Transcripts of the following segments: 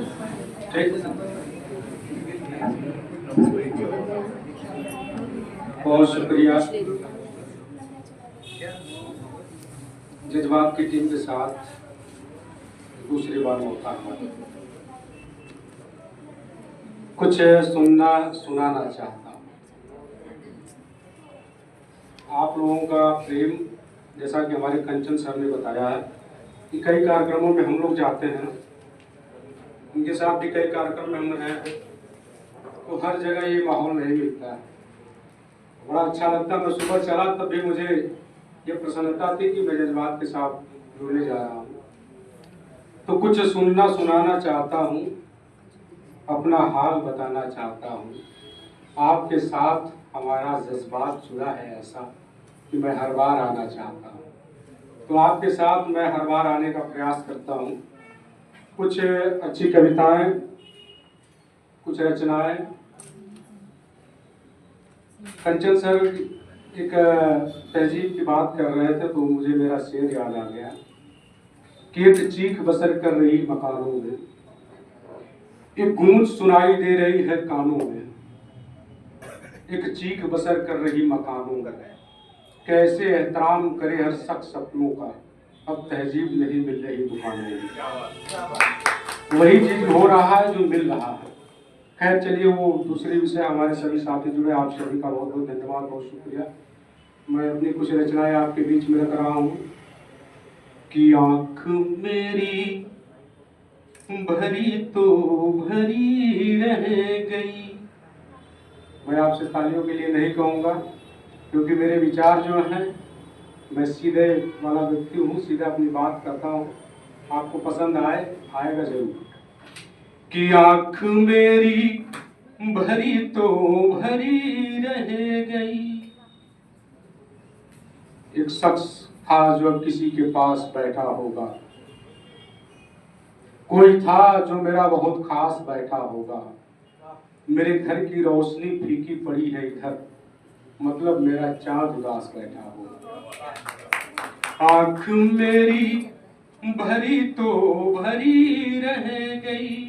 ठीक, बहुत शुक्रिया। जज्बात की टीम के साथ दूसरी बार मौका हमारा कुछ सुनाना चाहता हूँ। आप लोगों का प्रेम, जैसा कि हमारे कंचन सर ने बताया है कि कई कार्यक्रमों में हम लोग जाते हैं, उनके साथ भी कई कार्यक्रम में हम रहे हैं, तो हर जगह ये माहौल नहीं मिलता है। बड़ा अच्छा लगता है। मैं सुबह चला तब भी मुझे ये प्रसन्नता थी कि मैं जज्बात के साथ जुड़ने जा रहा हूँ। तो कुछ सुनाना चाहता हूँ, अपना हाल बताना चाहता हूँ। आपके साथ हमारा जज्बात जुड़ा है ऐसा कि मैं हर बार आना चाहता हूँ। तो आपके साथ मैं हर बार आने का प्रयास करता हूँ। कुछ अच्छी कविताएं, कुछ रचनाएं। कंचन सर एक तहजीब की बात कर रहे थे तो मुझे मेरा शेर याद आ गया कि एक चीख बसर कर रही मकानों में, एक गूंज सुनाई दे रही है कानों में, एक चीख बसर कर रही मकानों में। कैसे एहतराम करे हर शख्स सपनों का, अब तहजीब नहीं मिल रही दुकानों में। वही चीज हो रहा है जो मिल रहा है। खैर चलिए, वो दूसरे विषय। हमारे सभी साथी जुड़े, आप सभी का बहुत बहुत धन्यवाद, बहुत शुक्रिया। मैं अपनी कुछ रचनाएं आपके बीच में रख रहा हूँ कि आँख मेरी भरी तो भरी रह गई। मैं आपसे तालियों के लिए नहीं कहूँगा, क्योंकि मेरे विचार जो हैं, मैं सीधे वाला व्यक्ति हूँ, सीधे अपनी बात करता हूँ। आपको पसंद आएगा जरूर। कि आँख मेरी भरी तो भरी रह गई। एक शख्स था जो अब किसी के पास बैठा होगा, कोई था जो मेरा बहुत खास बैठा होगा। मेरे घर की रोशनी फीकी पड़ी है इधर, मतलब मेरा चांद उदास बैठा होगा। आँख मेरी भरी तो भरी रह गई,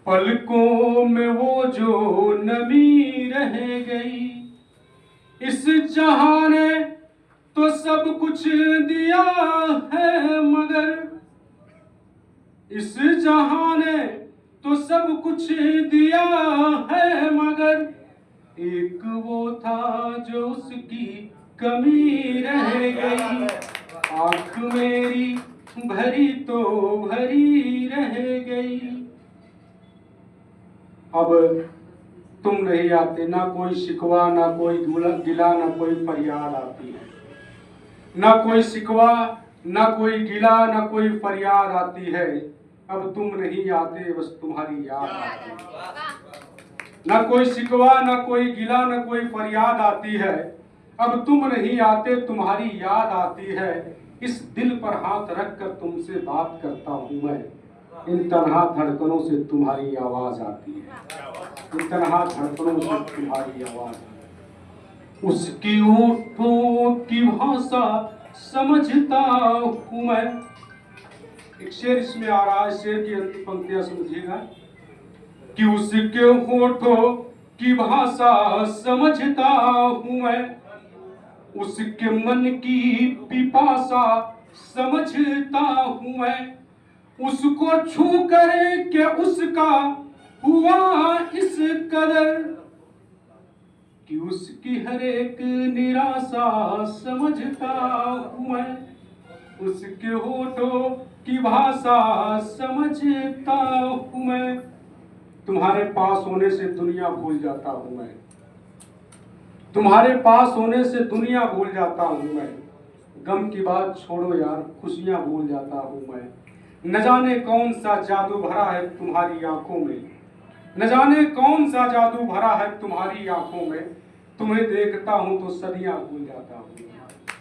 पलकों में वो जो नमी रह गई। इस जहां ने तो सब कुछ दिया है, मगर इस जहां ने तो सब कुछ दिया है, मगर एक वो था जो उसकी कमी रह गई। आँख मेरी भरी तो भरी रह गई। अब तुम नहीं आते, ना कोई शिकवा, ना कोई गिला, ना कोई फरियाद आती है। ना कोई शिकवा, ना कोई गिला, ना कोई फरियाद आती है। अब तुम नहीं आते, बस तुम्हारी याद आती है। ना कोई शिकवा, ना कोई गिला, ना कोई फरियाद आती है। अब तुम नहीं आते, तुम्हारी याद आती है। इस दिल पर हाथ रख कर तुमसे बात करता हूँ मैं, इन तन्हा धड़कनों से तुम्हारी आवाज आती है। इन तन्हा धड़कनों से तुम्हारी आवाज आती है। उसकी होठों की भाषा समझता हूँ मैं। एक शेर इसमें आ रहा है, शेर की अंतिम पंक्तियां समझिएगा कि उसके होठों की भाषा समझता हूँ मैं, उसके मन की पिपासा समझता हूँ मैं। उसको छू करे कि उसका हुआ इस कदर, कि उसकी हर एक निराशा समझता हूँ मैं। उसके होठों की भाषा समझता हूँ मैं। तुम्हारे पास होने से दुनिया भूल जाता हूँ मैं। तुम्हारे पास होने से दुनिया भूल जाता हूँ मैं। गम की बात छोड़ो यार, खुशियां भूल जाता हूँ मैं। न जाने कौन सा जादू भरा है तुम्हारी आंखों में, न जाने कौन सा जादू भरा है तुम्हारी आंखों में। तुम्हें देखता हूं तो सदियां भूल जाता हूं,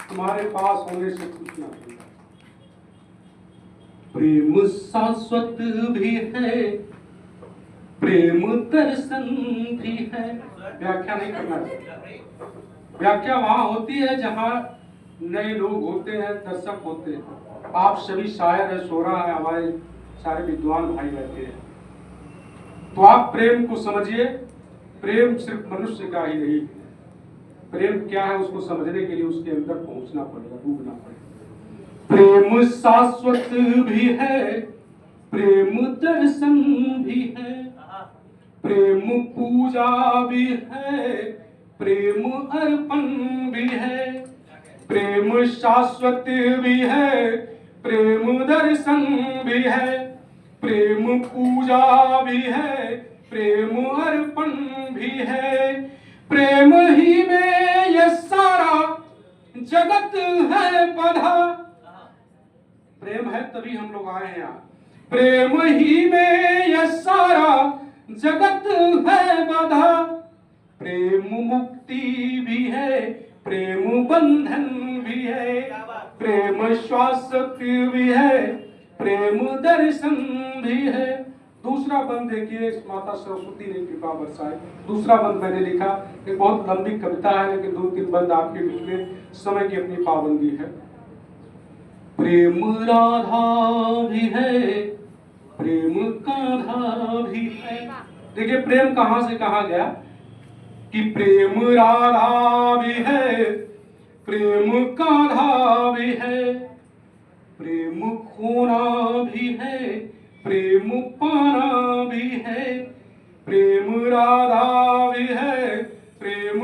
तुम्हारे पास होने से खुशियां भूल जाता हूं। प्रेम शाश्वत भी है, प्रेम दर्शन भी है। व्याख्या नहीं करना चाहिए। व्याख्या वहां होती है जहां नए लोग होते हैं, दर्शक होते हैं। आप सभी शायर है, शोरा है, हमारे सारे विद्वान भाई बैठे हैं। तो आप प्रेम को समझिए। प्रेम सिर्फ मनुष्य का ही नहीं, प्रेम क्या है उसको समझने के लिए उसके अंदर पहुंचना पड़ेगा, डूबना पड़ेगा। प्रेम शाश्वत भी है, प्रेम दर्शन भी है, प्रेम पूजा भी है, प्रेम अर्पण भी है। प्रेम शाश्वत भी है, प्रेम दर्शन भी है, प्रेम पूजा भी है, प्रेम अर्पण भी है। प्रेम ही में ये सारा जगत है बधा। प्रेम है तभी हम लोग आए हैं यहाँ। प्रेम ही में ये सारा जगत है बधा। प्रेम मुक्ति भी है, प्रेम बंधन भी है, प्रेम शाश्वत भी है, प्रेम दर्शन भी है। दूसरा बंद देखिए, माता सरस्वती ने कृपा बरसाई। दूसरा बंद मैंने लिखा, एक बहुत लंबी कविता है लेकिन 2-3 बंद आपके बीच में, समय की अपनी पाबंदी है। प्रेम राधा भी है, प्रेम कान्हा भी है। देखिए प्रेम कहां से कहा गया कि प्रेम राधा भी है, प्रेम कान्हा भी है, प्रेम खोना भी है, प्रेम पाना भी है। प्रेम राधा भी है, प्रेम